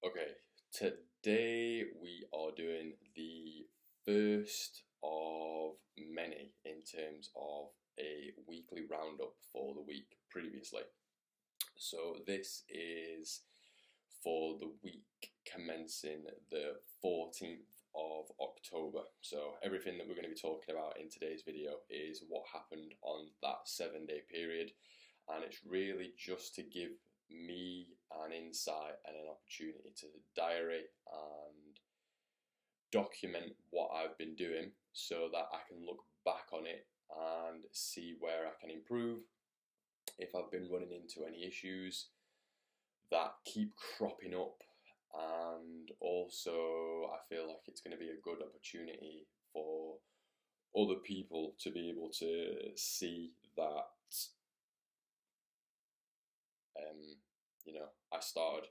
Okay, today we are doing the first of many in terms of a weekly roundup for the week previously. So this is for the week commencing the 14th of October. So everything that we're going to be talking about in today's video is what happened on that 7 day period, and it's really just to give me an insight and an opportunity to diary and document what I've been doing so that I can look back on it and see where I can improve, if I've been running into any issues that keep cropping up, and also I feel like it's going to be a good opportunity for other people to be able to see that I started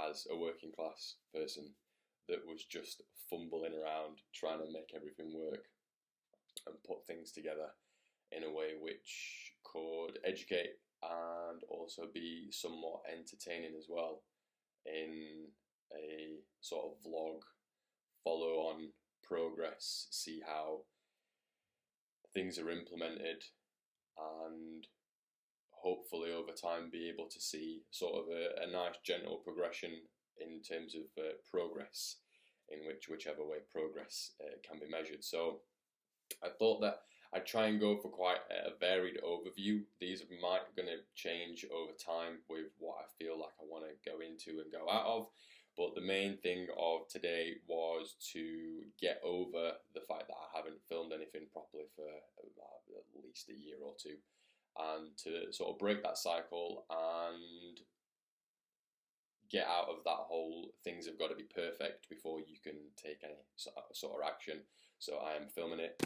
as a working class person that was just fumbling around trying to make everything work and put things together in a way which could educate and also be somewhat entertaining as well, in a sort of vlog, follow on progress, see how things are implemented, and hopefully over time be able to see sort of a nice gentle progression in terms of progress, in whichever way progress can be measured. So I thought that I'd try and go for quite a varied overview. These might going to change over time with what I feel like I want to go into and go out of. But the main thing of today was to get over the fact that I haven't filmed anything properly for at least a year or two, and to sort of break that cycle and get out of that whole things have got to be perfect before you can take any sort of action. So I am filming it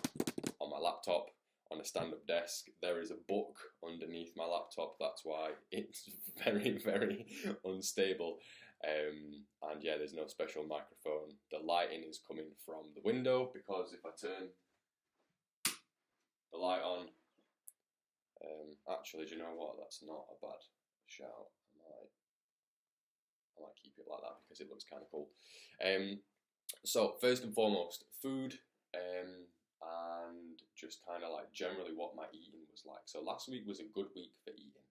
on my laptop on a stand-up desk. There is a book underneath my laptop, that's why it's very, very unstable. And yeah, there's no special microphone. The lighting is coming from the window, because if I turn the light on, actually, do you know what? That's not a bad shout. I might keep it like that because it looks kind of cool. So first and foremost, food, and just kind of like generally what my eating was like. So last week was a good week for eating.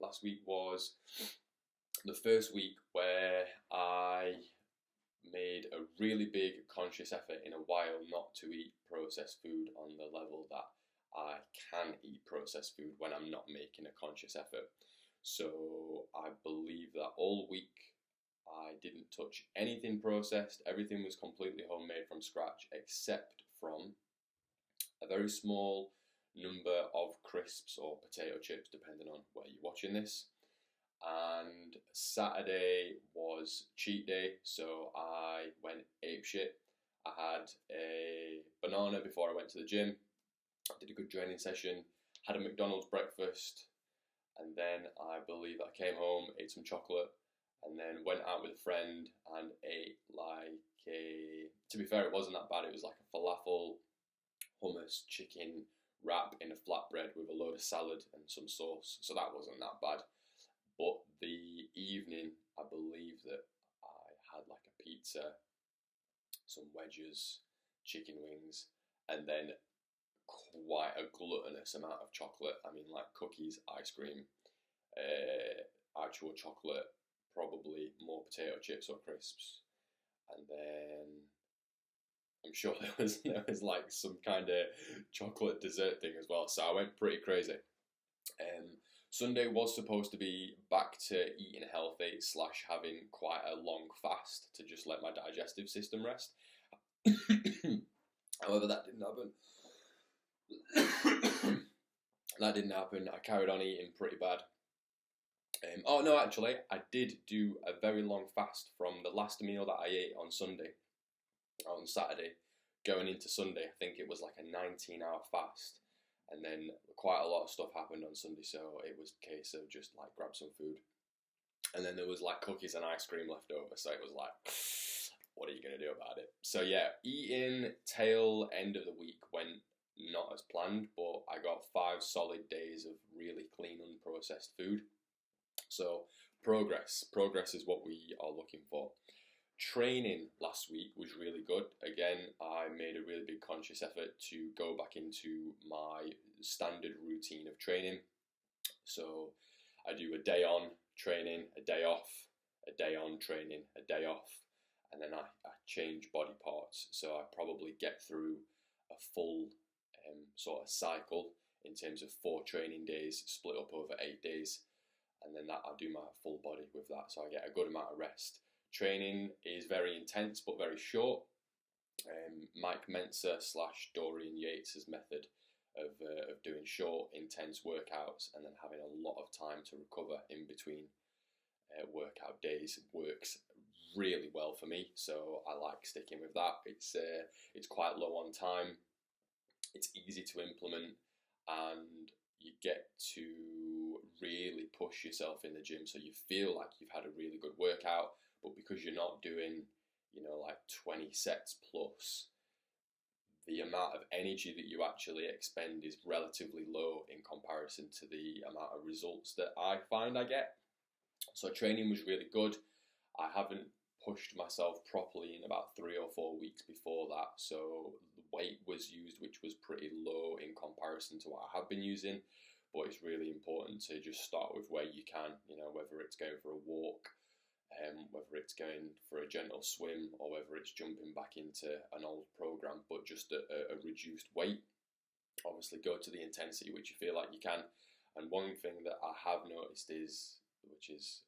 Last week was the first week where I made a really big conscious effort in a while not to eat processed food on the level that I can eat processed food when I'm not making a conscious effort. So I believe that all week I didn't touch anything processed. Everything was completely homemade from scratch, except from a very small number of crisps or potato chips, depending on where you're watching this. And Saturday was cheat day, so I went apeshit. I had a banana before I went to the gym, did a good training session, had a McDonald's breakfast, and then I believe I came home, ate some chocolate, and then went out with a friend and ate to be fair, it wasn't that bad. It was like a falafel, hummus, chicken wrap in a flatbread with a load of salad and some sauce. So that wasn't that bad. But the evening, I believe that I had like a pizza, some wedges, chicken wings, and then quite a gluttonous amount of chocolate. I mean, like cookies, ice cream, actual chocolate, probably more potato chips or crisps, and then I'm sure there was like some kind of chocolate dessert thing as well. So I went pretty crazy. Sunday was supposed to be back to eating healthy / having quite a long fast to just let my digestive system rest. However, that didn't happen. That didn't happen. I carried on eating pretty bad. Oh no, actually, I did do a very long fast from the last meal that I ate on Saturday, going into Sunday. I think it was like a 19-hour fast. And then quite a lot of stuff happened on Sunday, so it was a case of just like grab some food. And then there was like cookies and ice cream left over, so it was like, what are you going to do about it? So yeah, eating tail end of the week went not as planned, but I got 5 solid days of really clean, processed food. So progress is what we are looking for. Training last week was really good. Again, I made a really big conscious effort to go back into my standard routine of training. So I do a day on training, a day off, a day on training, a day off, and then I change body parts. So I probably get through a full sort of cycle in terms of 4 training days split up over 8 days, and then that I do my full body with that, so I get a good amount of rest. Training is very intense but very short. Mike Mentzer / Dorian Yates' method of doing short, intense workouts and then having a lot of time to recover in between workout days works really well for me. So I like sticking with that. It's quite low on time. It's easy to implement, and you get to really push yourself in the gym, so you feel like you've had a really good workout. But because you're not doing, like 20 sets plus, the amount of energy that you actually expend is relatively low in comparison to the amount of results that I find I get. So training was really good. I haven't pushed myself properly in about 3 or 4 weeks before that, so the weight was used, which was pretty low in comparison to what I have been using. But it's really important to just start with where you can, whether it's going for a walk, whether it's going for a gentle swim, or whether it's jumping back into an old program, but just a reduced weight. Obviously go to the intensity which you feel like you can. And one thing that I have noticed is, which is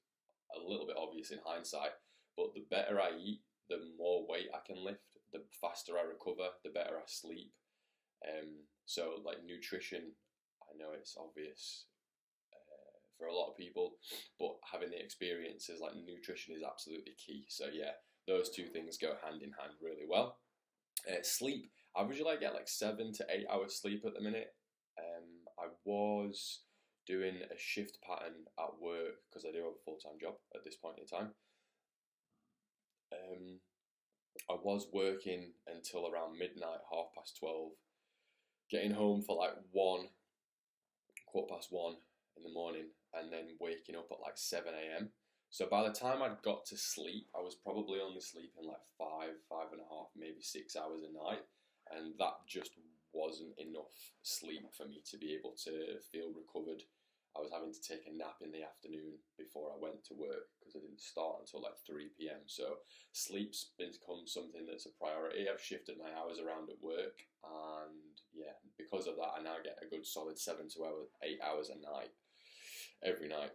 a little bit obvious in hindsight, but the better I eat, the more weight I can lift, the faster I recover, the better I sleep. So like nutrition, I know it's obvious for a lot of people, but having the experiences like nutrition is absolutely key. So yeah, those two things go hand in hand really well. Sleep, averagely I get like 7 to 8 hours sleep at the minute. I was doing a shift pattern at work because I do have a full-time job at this point in time. I was working until around midnight, 12:30, getting home for like 1 in the morning, and then waking up at like 7 a.m. So by the time I'd got to sleep, I was probably only sleeping like 5.5, maybe 6 hours a night, and that just wasn't enough sleep for me to be able to feel recovered. I was having to take a nap in the afternoon before I went to work because I didn't start until like 3 p.m. So sleep's become something that's a priority. I've shifted my hours around at work, and yeah, because of that, I now get a good solid 7 to 8 hours a night, every night.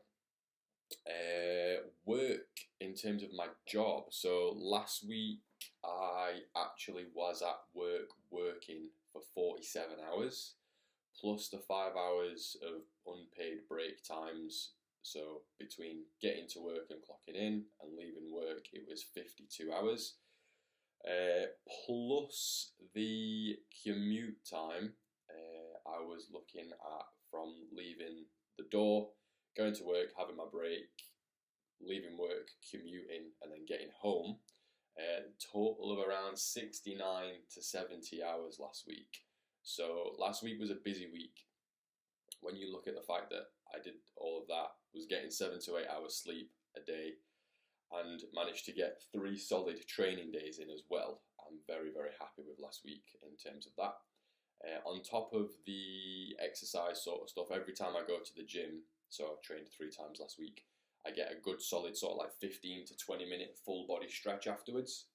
Work in terms of my job. So last week I actually was at work working for 47 hours. Plus the 5 hours of unpaid break times. So between getting to work and clocking in and leaving work, it was 52 hours. Plus the commute time, I was looking at from leaving the door, going to work, having my break, leaving work, commuting, and then getting home. Total of around 69 to 70 hours last week. So last week was a busy week. When you look at the fact that I did all of that, was getting 7 to 8 hours sleep a day, and managed to get 3 solid training days in as well, I'm very, very happy with last week in terms of that. On top of the exercise sort of stuff, every time I go to the gym, so I trained 3 times last week, I get a good solid sort of like 15 to 20 minute full body stretch afterwards.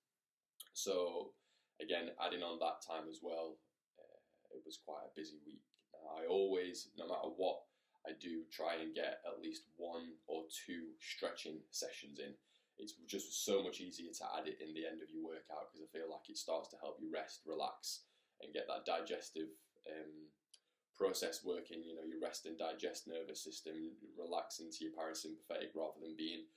So again, adding on that time as well, it was quite a busy week. I always, no matter what I do, try and get at least 1 or 2 stretching sessions in. It's just so much easier to add it in the end of your workout because I feel like it starts to help you rest, relax, and get that digestive process working. Your rest and digest nervous system, relax into your parasympathetic rather than being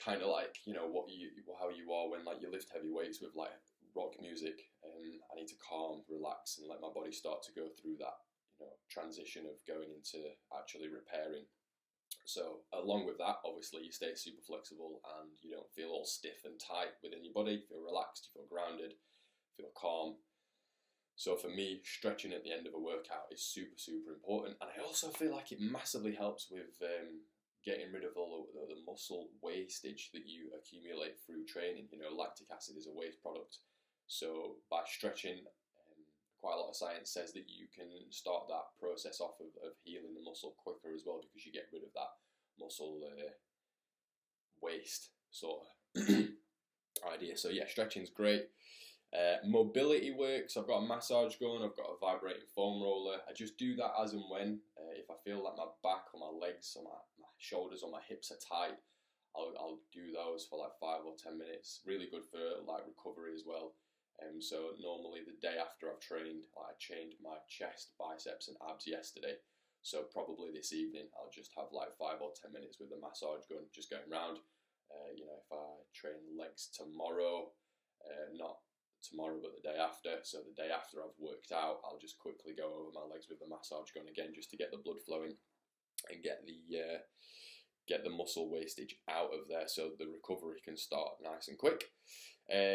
kind of like how you are when like you lift heavy weights with like rock music. I need to calm, relax, and let my body start to go through that transition of going into actually repairing. So along with that, obviously you stay super flexible and you don't feel all stiff and tight within your body. You feel relaxed, you feel grounded, feel calm. So for me, stretching at the end of a workout is super, super important. And I also feel like it massively helps with getting rid of all the muscle wastage that you accumulate through training. You know, lactic acid is a waste product. So by stretching, quite a lot of science says that you can start that process off of healing the muscle quicker as well, because you get rid of that muscle waste sort of idea. So yeah, stretching's great. Mobility work, so I've got a massage going, I've got a vibrating foam roller. I just do that as and when. If I feel like my back or my legs or my shoulders or my hips are tight, I'll do those for like 5 or 10 minutes. Really good for like recovery as well. So normally the day after I've trained, I trained my chest, biceps and abs yesterday. So probably this evening I'll just have like 5 or 10 minutes with the massage gun, just going round. If I train legs tomorrow, not tomorrow but the day after, so the day after I've worked out, I'll just quickly go over my legs with the massage gun again, just to get the blood flowing and get the muscle wastage out of there, so the recovery can start nice and quick.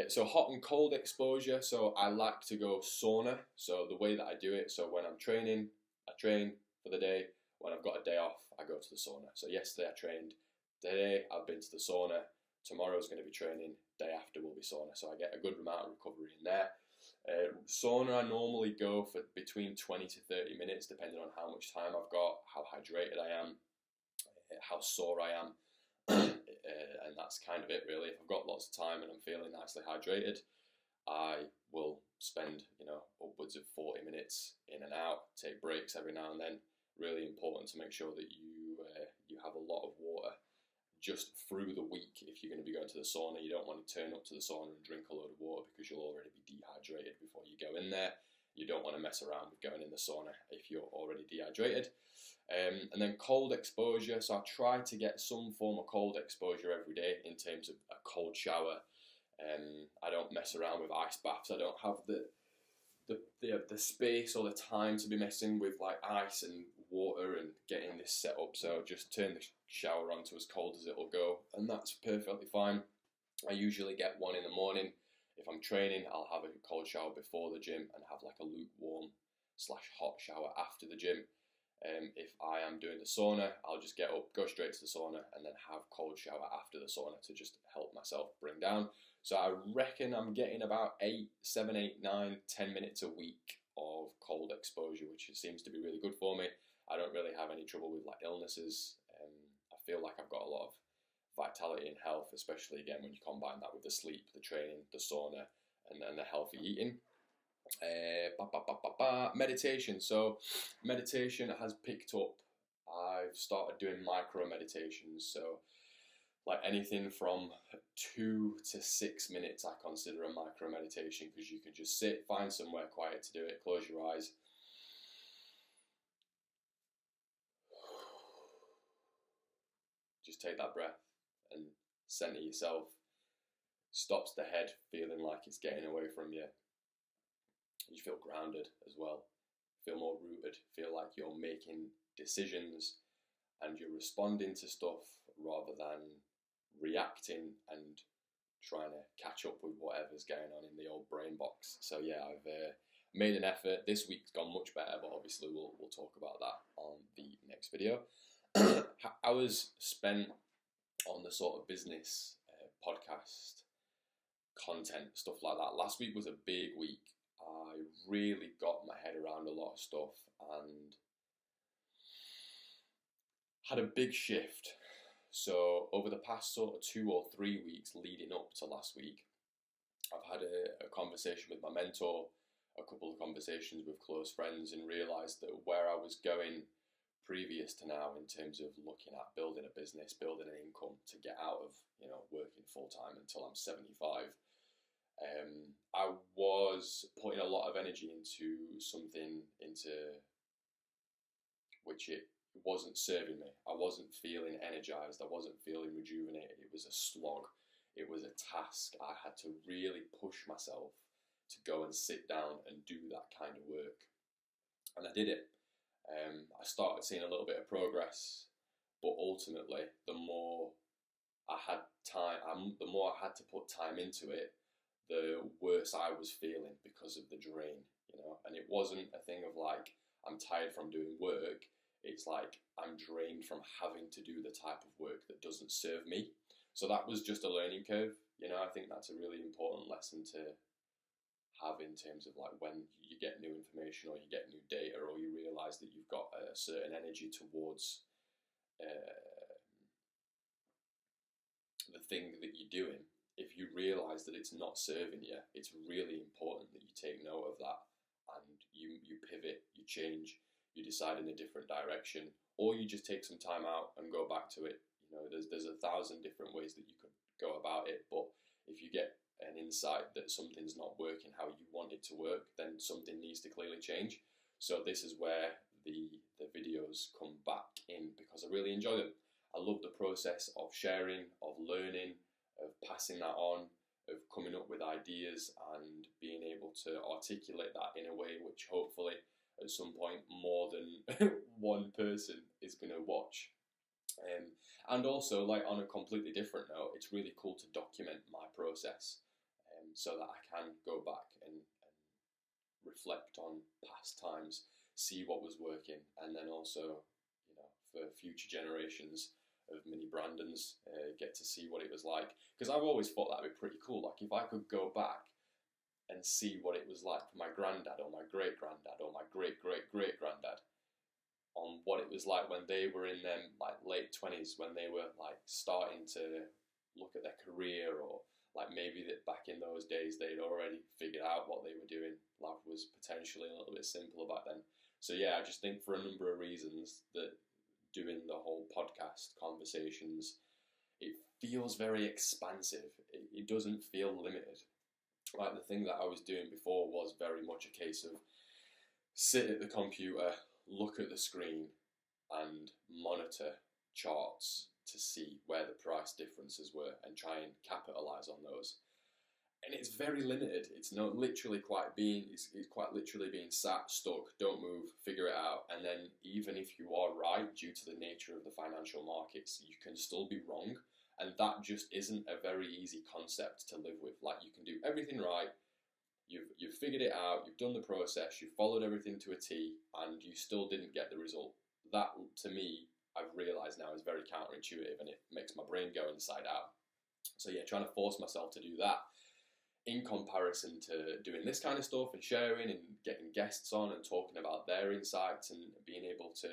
So hot and cold exposure, so I like to go sauna. So the way that I do it, so when I'm training, I train for the day. When I've got a day off, I go to the sauna. So yesterday I trained, today I've been to the sauna, tomorrow's going to be training, day after will be sauna. So I get a good amount of recovery in there. Sauna, I normally go for between 20 to 30 minutes, depending on how much time I've got, how hydrated I am, how sore I am. And that's kind of it really. If I've got lots of time and I'm feeling nicely hydrated, I will spend upwards of 40 minutes in and out, take breaks every now and then. Really important to make sure that you have a lot of water just through the week. If you're going to be going to the sauna, you don't want to turn up to the sauna and drink a load of water, because you'll already be dehydrated before you go in there. You don't want to mess around with going in the sauna if you're already dehydrated. And then cold exposure, so I try to get some form of cold exposure every day in terms of a cold shower. I don't mess around with ice baths. I don't have the space or the time to be messing with like ice and water and getting this set up. So just turn the shower on to as cold as it'll go, and that's perfectly fine. I usually get one in the morning. If I'm training, I'll have a cold shower before the gym and have like a lukewarm / hot shower after the gym. If I am doing the sauna, I'll just get up, go straight to the sauna, and then have cold shower after the sauna to just help myself bring down. So I reckon I'm getting about 7, 8, 9, 10 minutes a week of cold exposure, which seems to be really good for me. I don't really have any trouble with like illnesses. I feel like I've got a lot of vitality and health, especially again when you combine that with the sleep, the training, the sauna, and the healthy eating. Meditation. So meditation has picked up. I've started doing micro meditations. So like anything from 2 to 6 minutes I consider a micro meditation, because you can just sit, find somewhere quiet to do it, close your eyes, just take that breath and center yourself. Stops the head feeling like it's getting away from you. You feel grounded as well, feel more rooted, feel like you're making decisions and you're responding to stuff rather than reacting and trying to catch up with whatever's going on in the old brain box. So yeah, I've made an effort. This week's gone much better, but obviously we'll talk about that on the next video. Hours spent on the sort of business podcast content, stuff like that. Last week was a big week. I really got my head around a lot of stuff and had a big shift. So over the past sort of 2 or 3 weeks leading up to last week, I've had a conversation with my mentor, a couple of conversations with close friends, and realised that where I was going previous to now in terms of looking at building a business, building an income to get out of working full time until I'm 75, I was putting a lot of energy into something which it wasn't serving me. I wasn't feeling energized. I wasn't feeling rejuvenated. It was a slog. It was a task. I had to really push myself to go and sit down and do that kind of work. And I did it. I started seeing a little bit of progress, but ultimately, the more I had to put time into it, the worse I was feeling because of the drain. and it wasn't a thing of like, I'm tired from doing work. It's like, I'm drained from having to do the type of work that doesn't serve me. So that was just a learning curve. I think that's a really important lesson to have in terms of like when you get new information or you get new data or you realize that you've got a certain energy towards the thing that you're doing. If you realize that it's not serving you, it's really important that you take note of that and you pivot, you change, you decide in a different direction, or you just take some time out and go back to it. There's 1,000 different ways that you could go about it, but if you get an insight that something's not working how you want it to work, then something needs to clearly change. So this is where the videos come back in, because I really enjoy them. I love the process of sharing, of learning, of passing that on, of coming up with ideas and being able to articulate that in a way which hopefully at some point more than one person is going to watch. And also, like, on a completely different note, it's really cool to document my process, so that I can go back and reflect on past times, see what was working, and then also, for future generations of mini Brandons, get to see what it was like. Because I've always thought that would be pretty cool. Like, if I could go back and see what it was like for my granddad or my great granddad or my great great great granddad, on what it was like when they were in them like late 20s, when they were like starting to look at their career, or like maybe that back in those days they'd already figured out what they were doing. Life was potentially a little bit simpler back then. So yeah, I just think for a number of reasons that doing the whole podcast conversations, it feels very expansive. It doesn't feel limited. Like the thing that I was doing before was very much a case of sit at the computer, look at the screen and monitor charts to see where the price differences were and try and capitalize on those. And it's very limited. It's not literally it's quite literally being sat, stuck, don't move, figure it out. And then even if you are right, due to the nature of the financial markets, you can still be wrong. And that just isn't a very easy concept to live with. Like, you can do everything right, you've figured it out, you've done the process, you've followed everything to a T, and you still didn't get the result. That, to me, I've realised now is very counterintuitive, and it makes my brain go inside out. So yeah, trying to force myself to do that in comparison to doing this kind of stuff and sharing and getting guests on and talking about their insights and being able to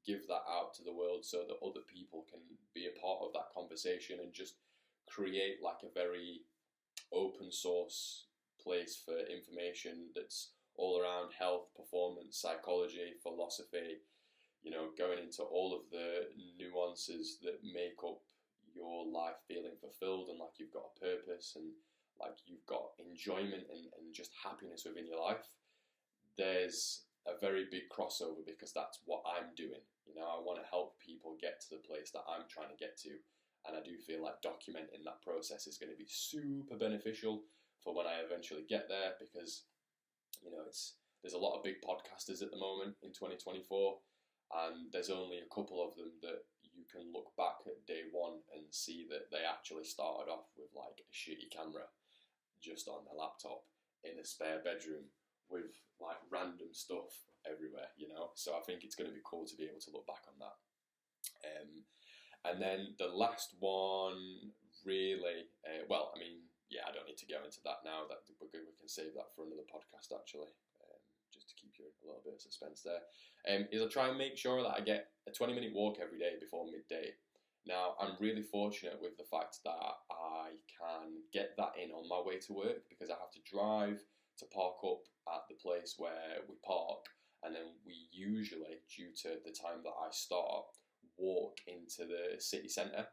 give that out to the world so that other people can be a part of that conversation and just create like a very open source place for information that's all around health, performance, psychology, philosophy, going into all of the nuances that make up your life feeling fulfilled and like you've got a purpose and like you've got enjoyment and just happiness within your life. There's a very big crossover because that's what I'm doing. I want to help people get to the place that I'm trying to get to. And I do feel like documenting that process is going to be super beneficial for when I eventually get there, because there's a lot of big podcasters at the moment in 2024, and there's only a couple of them that you can look back at day one and see that they actually started off with like a shitty camera just on their laptop in a spare bedroom with like random stuff everywhere, So I think it's going to be cool to be able to look back on that. And then the last one, really, I don't need to go into that now. That we can save that for another podcast, actually, just to keep you a little bit of suspense there. Is I try and make sure that I get a 20-minute walk every day before midday. Now, I'm really fortunate with the fact that I can get that in on my way to work, because I have to drive to park up at the place where we park, and then we usually, due to the time that I start, walk into the city centre.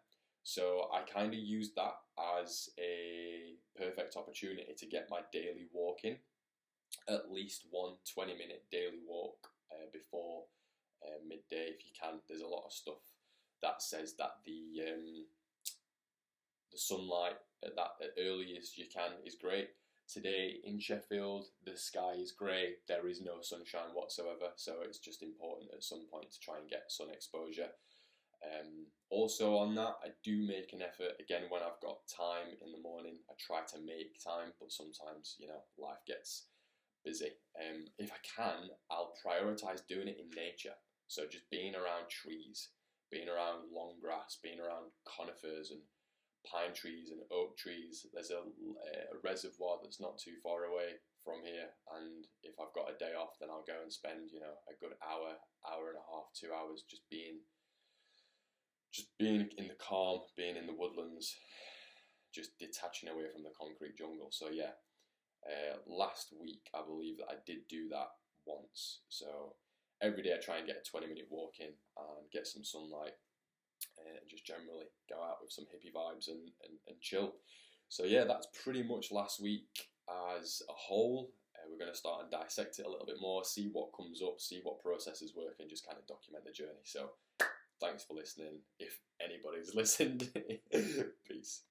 So I kind of use that as a perfect opportunity to get my daily walk in, at least one 20-minute daily walk before midday if you can. There's a lot of stuff that says that the sunlight at earliest you can is great. Today in Sheffield, the sky is grey. There is no sunshine whatsoever, so it's just important at some point to try and get sun exposure. Also on that, I do make an effort, again, when I've got time in the morning, I try to make time, but sometimes, life gets busy. If I can, I'll prioritise doing it in nature. So just being around trees, being around long grass, being around conifers and pine trees and oak trees. There's a reservoir that's not too far away from here, and if I've got a day off, then I'll go and spend a good hour, hour and a half, 2 hours just being in the calm, being in the woodlands, just detaching away from the concrete jungle. So yeah, last week I believe that I did do that once. So every day I try and get a 20-minute walk in and get some sunlight and just generally go out with some hippie vibes and chill. So yeah, that's pretty much last week as a whole. We're going to start and dissect it a little bit more, see what comes up, see what processes work, and just kind of document the journey. So thanks for listening, if anybody's listened. Peace.